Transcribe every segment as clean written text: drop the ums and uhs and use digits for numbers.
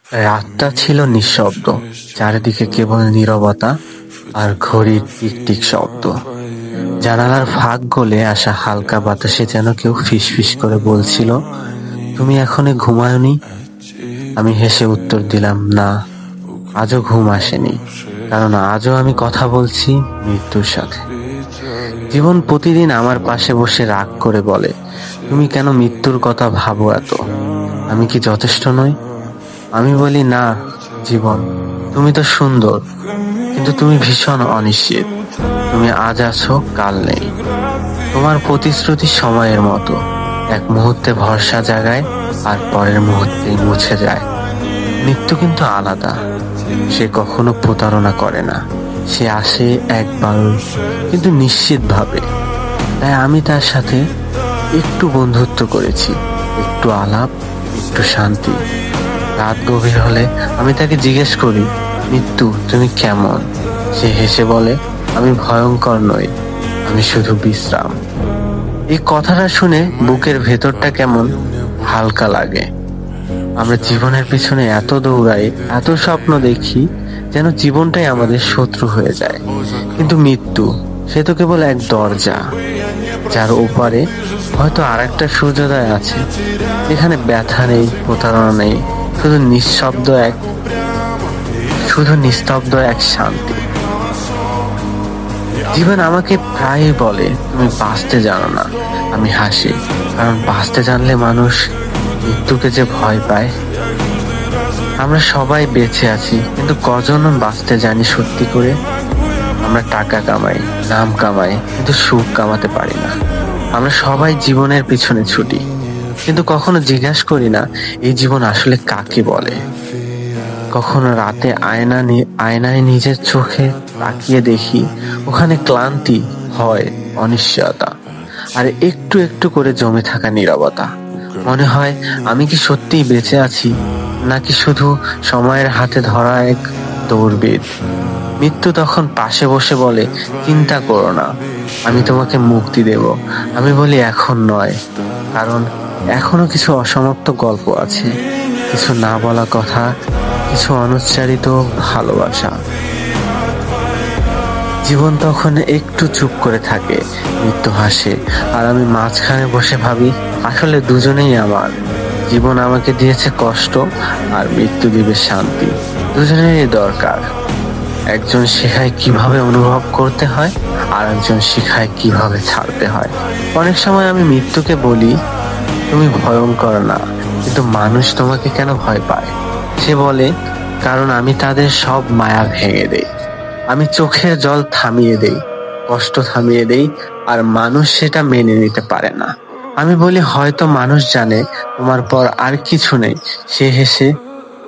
রাতটা ছিল নিঃশব্দ, চারিদিকে কেবল নীরবতা আর ঘড়ির টিকটিক শব্দ। জানালার ফাঁক গলে আসা হালকা বাতাসে যেন কেউ ফিসফিস করে বলছিল, তুমি এখনো ঘুমাওনি? আমি হেসে উত্তর দিলাম, না, আজও ঘুম আসেনি, কারণ আজও আমি কথা বলছি মৃত্যুর সাথে। জীবন প্রতিদিন আমার পাশে বসে রাগ করে বলে, তুমি কেন মৃত্যুর কথা ভাবো এত? আমি কি যথেষ্ট নই? আমি বলি, না জীবন, তুমি তো সুন্দর, কিন্তু তুমি ভীষণ অনিশ্চিত। তুমি আজ আছো, কাল নেই। তোমার প্রতিশ্রুতি সময়ের মতো, এক মুহূর্তে ভরসা জাগায় আর পরের মুহূর্তেই মুছে যায়। মৃত্যু কিন্তু আলাদা, সে কখনো প্রতারণা করে না। সে আসে একবার, কিন্তু নিশ্চিত ভাবে। তাই আমি তার সাথে একটু বন্ধুত্ব করেছি, একটু আলাপ, একটু শান্তি। রাত গভীর হলে আমি তাকে জিজ্ঞেস করি, মৃত্যু তুমি কেমন? সে হেসে বলে, আমি ভয়ঙ্কর নই, আমি শুধু বিশ্রাম। এই কথাটা শুনে বুকের ভেতরটা কেমন হালকা লাগে। আমরা জীবনের পিছনে এত দৌড়াই, এত স্বপ্ন দেখি, যেন জীবনটাই আমাদের শত্রু হয়ে যায়। কিন্তু মৃত্যু, সে তো কেবল এক দরজা, যার ওপারে হয়তো আর একটা সূর্যোদয় আছে, যেখানে ব্যথা নেই, প্রতারণা নেই, শুধু নিস্তব্ধ এক শান্তি। জীবন আমাকে প্রায়ই বলে, তুমি বাঁচতে জানো না। আমি হাসি, কারণ বাঁচতে জানলে মানুষ মৃত্যুকে যে ভয় পায়। আমরা সবাই বেঁচে আছি, কিন্তু কজন বাঁচতে জানি সত্যি করে? আমরা টাকা কামাই, নাম কামাই, কিন্তু সুখ কামাতে পারি না। আমরা সবাই জীবনের পিছনে ছুটি, কিন্তু কখনো জিজ্ঞাসা করি না এই জীবন আসলে কাকে বলে। কখনো রাতে আয়নায় নিজের চোখে তাকিয়ে দেখি, ওখানে ক্লান্তি, ভয়, অনিশ্চয়তা, আর একটু একটু করে জমে থাকা নীরবতা। মনে হয়, আমি কি সত্যিই বেঁচে আছি, নাকি শুধু সময়ের হাতে ধরা এক দৌড়বিদ? মৃত্যু তখন পাশে বসে বলে, চিন্তা করো না, আমি তোমাকে মুক্তি দেব। আমি বলি, এখন নয়, কারণ এখনো কিছু অসমাপ্ত গল্প আছে, কিছু না বলা কথা, কিছু অনুচ্চারিত ভালোবাসা। জীবন তখন একটু চুপ করে থাকে, মৃত্যু হাসে, আর আমি মাঝখানে বসে ভাবি, আসলে দুজনেই আমার। জীবন আমাকে দিয়েছে কষ্ট, আর মৃত্যু দিবে শান্তি। দুজনেরই দরকার। একজন শেখায় কিভাবে অনুভব করতে হয়, আর একজন শেখায় কিভাবে ছাড়তে হয়। অনেক সময় আমি মৃত্যুকে বলি, তুমি ভয়ঙ্কর না, কিন্তু মানুষ তোমাকে কেন ভয় পায়? সে বলে, কারণ আমি তাদের সব মায়া ভেঙে দেই। আমি চোখের জল থামিয়ে দেই, কষ্ট থামিয়ে দেই, আর মানুষ সেটা মেনে নিতে পারে না। আমি বলি, হয়তো মানুষ জানে তোমার পর আর কিছু নেই। সে হেসে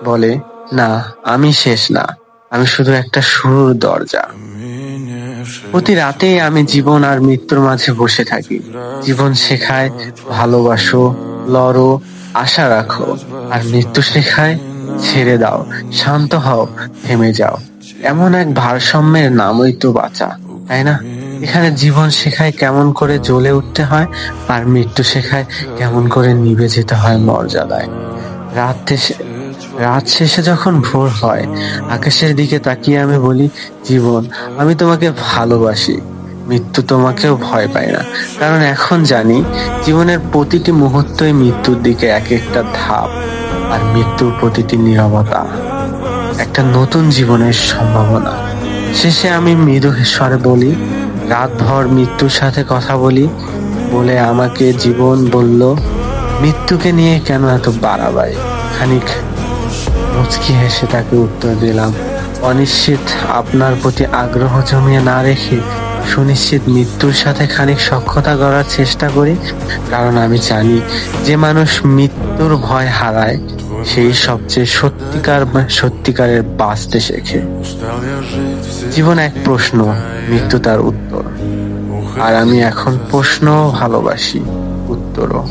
বলে, না, আমি শেষ না, আমি শুধু একটা শুরুর দরজা। প্রতি রাতেই আমি জীবন আর মৃত্যুর মাঝে বসে থাকি। জীবন শেখায়, ভালোবাসো, লড়ো, আশা রাখো, আর মৃত্যু শেখায়, ছেড়ে দাও, শান্ত হও, থেমে যাও। এমন এক ভারসাম্যের নামই তো বাঁচা, তাই না? এখানে জীবন শেখায় কেমন করে জ্বলে উঠতে হয়, আর মৃত্যু শেখায় কেমন করে নিভে যেতে হয় মর্যাদায়। রাত শেষে যখন ভোর হয়, আকাশের দিকে তাকিয়ে আমি বলি, জীবন, আমি তোমাকে ভালোবাসি। মৃত্যু তোমাকেও ভয় পায় না, কারণ এখন জানি জীবনের প্রতিটি মুহূর্তই মৃত্যুর দিকে এক একটা ধাপ, আর মৃত্যুর প্রতিটি নীরবতা একটা নতুন জীবনের সম্ভাবনা। শেষে আমি মৃদু স্বরে বলি, রাতভর মৃত্যুর সাথে কথা বলি, বলে আমাকে জীবন বলল, মৃত্যুকে নিয়ে কেন এত বাড়াবাড়ি? খানিক মুচকি হেসে তাকে উত্তর দিলাম, অনিশ্চিত আপনার প্রতি আগ্রহ জমিয়ে না রেখে সুনিশ্চিত মৃত্যুর সাথে খানিক সখ্যতা গড়ার চেষ্টা করি। কারণ আমি জানি, যে মানুষ মৃত্যুর ভয় হারায়, সেই সবচেয়ে সত্যিকারের বাঁচতে শেখে। জীবন এক প্রশ্ন, মৃত্যু তার উত্তর। আর আমি এখন প্রশ্ন ভালোবাসি, উত্তরও।